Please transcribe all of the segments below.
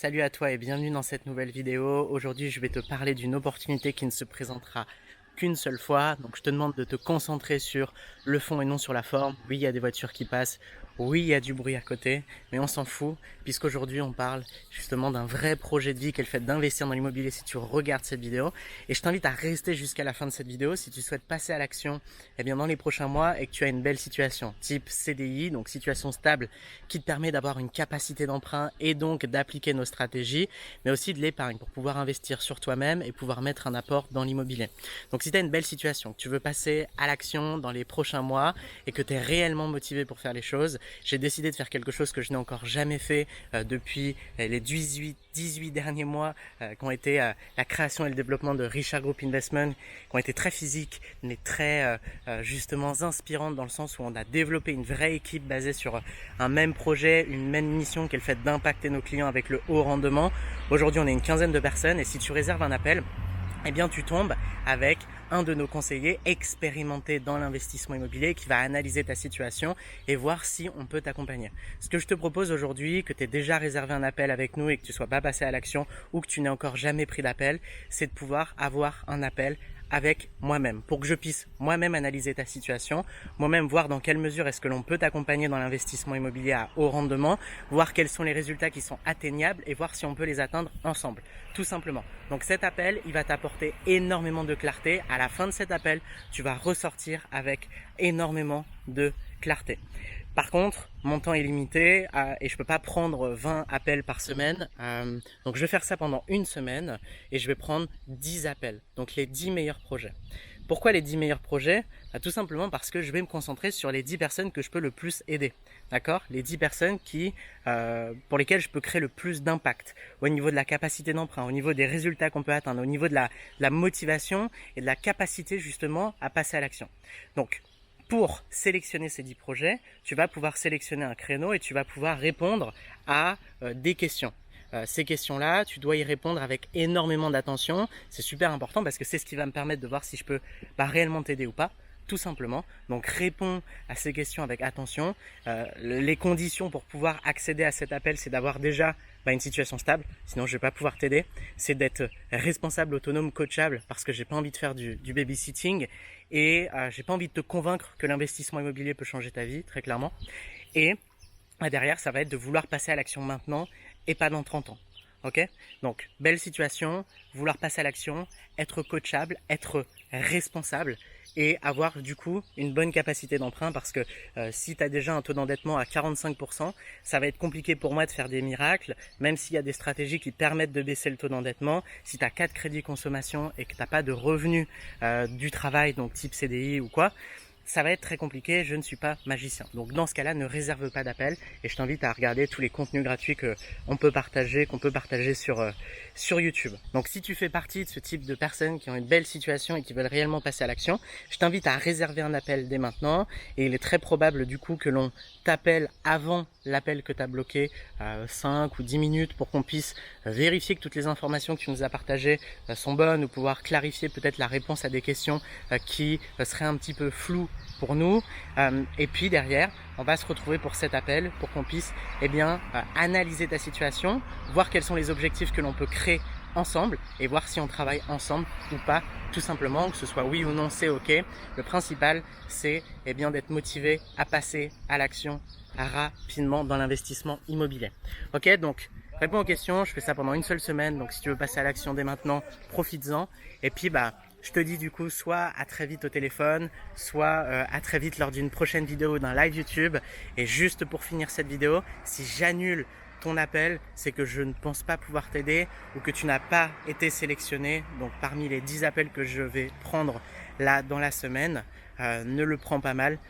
Salut à toi et bienvenue dans cette nouvelle vidéo. Aujourd'hui, je vais te parler d'une opportunité qui ne se présentera qu'une seule fois. Donc, je te demande de te concentrer sur le fond et non sur la forme. Oui, il y a des voitures qui passent. Oui, il y a du bruit à côté, mais on s'en fout puisqu'aujourd'hui, on parle justement d'un vrai projet de vie qui est le fait d'investir dans l'immobilier si tu regardes cette vidéo. Et je t'invite à rester jusqu'à la fin de cette vidéo si tu souhaites passer à l'action dans les prochains mois et que tu as une belle situation type CDI, donc situation stable qui te permet d'avoir une capacité d'emprunt et donc d'appliquer nos stratégies, mais aussi de l'épargne pour pouvoir investir sur toi-même et pouvoir mettre un apport dans l'immobilier. Donc si tu as une belle situation, que tu veux passer à l'action dans les prochains mois et que tu es réellement motivé pour faire les choses, j'ai décidé de faire quelque chose que je n'ai encore jamais fait depuis les 18 derniers mois qui ont été la création et le développement de Richard Group Investment, qui ont été très physiques mais très justement inspirantes dans le sens où on a développé une vraie équipe basée sur un même projet, une même mission qui est le fait d'impacter nos clients avec le haut rendement. Aujourd'hui, on est une quinzaine de personnes et si tu réserves un appel, tu tombes avec un de nos conseillers expérimentés dans l'investissement immobilier qui va analyser ta situation et voir si on peut t'accompagner. Ce que je te propose aujourd'hui, que tu aies déjà réservé un appel avec nous et que tu ne sois pas passé à l'action ou que tu n'aies encore jamais pris d'appel, c'est de pouvoir avoir un appel avec moi-même pour que je puisse moi-même analyser ta situation, moi-même voir dans quelle mesure est-ce que l'on peut t'accompagner dans l'investissement immobilier à haut rendement, voir quels sont les résultats qui sont atteignables et voir si on peut les atteindre ensemble, tout simplement. Donc cet appel, il va t'apporter énormément de clarté. À la fin de cet appel, tu vas ressortir avec énormément de clarté. Par contre, mon temps est limité et je peux pas prendre 20 appels par semaine. Donc je vais faire ça pendant une semaine et je vais prendre 10 appels. Donc les 10 meilleurs projets. Pourquoi les 10 meilleurs projets? Tout simplement parce que je vais me concentrer sur les 10 personnes que je peux le plus aider. D'accord? Les 10 personnes pour lesquelles je peux créer le plus d'impact au niveau de la capacité d'emprunt, au niveau des résultats qu'on peut atteindre, au niveau de la motivation et de la capacité justement à passer à l'action. Donc, pour sélectionner ces 10 projets, tu vas pouvoir sélectionner un créneau et tu vas pouvoir répondre à des questions. Ces questions-là, tu dois y répondre avec énormément d'attention. C'est super important parce que c'est ce qui va me permettre de voir si je peux réellement t'aider ou pas, tout simplement. Donc réponds à ces questions avec attention. Les conditions pour pouvoir accéder à cet appel, c'est d'avoir déjà une situation stable, sinon je vais pas pouvoir t'aider. C'est d'être responsable, autonome, coachable, parce que j'ai pas envie de faire du babysitting et j'ai pas envie de te convaincre que l'investissement immobilier peut changer ta vie, très clairement. Et derrière, ça va être de vouloir passer à l'action maintenant et pas dans 30 ans. Ok? Donc, belle situation, vouloir passer à l'action, être coachable, être responsable et avoir du coup une bonne capacité d'emprunt parce que si tu as déjà un taux d'endettement à 45%, ça va être compliqué pour moi de faire des miracles, même s'il y a des stratégies qui permettent de baisser le taux d'endettement. Si tu as 4 crédits consommation et que tu n'as pas de revenus du travail, donc type CDI ou quoi, ça va être très compliqué, je ne suis pas magicien. Donc dans ce cas-là, ne réserve pas d'appel et je t'invite à regarder tous les contenus gratuits qu'on peut partager sur YouTube. Donc si tu fais partie de ce type de personnes qui ont une belle situation et qui veulent réellement passer à l'action, je t'invite à réserver un appel dès maintenant et il est très probable du coup que l'on t'appelle avant l'appel que tu as bloqué 5 ou 10 minutes pour qu'on puisse vérifier que toutes les informations que tu nous as partagées sont bonnes ou pouvoir clarifier peut-être la réponse à des questions qui seraient un petit peu floues pour nous et puis derrière on va se retrouver pour cet appel pour qu'on puisse analyser ta situation, voir quels sont les objectifs que l'on peut créer ensemble et voir si on travaille ensemble ou pas, tout simplement, que ce soit oui ou non, c'est ok. Le principal c'est d'être motivé à passer à l'action rapidement dans l'investissement immobilier. Ok, donc réponds aux questions, je fais ça pendant une seule semaine, donc si tu veux passer à l'action dès maintenant, profites-en. Et puis je te dis du coup soit à très vite au téléphone, soit à très vite lors d'une prochaine vidéo ou d'un live YouTube. Et juste pour finir cette vidéo, si j'annule ton appel, c'est que je ne pense pas pouvoir t'aider ou que tu n'as pas été sélectionné. Donc parmi les 10 appels que je vais prendre là dans la semaine, ne le prends pas mal.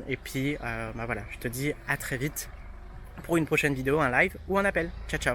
Et puis voilà, je te dis à très vite pour une prochaine vidéo, un live ou un appel. Ciao ciao.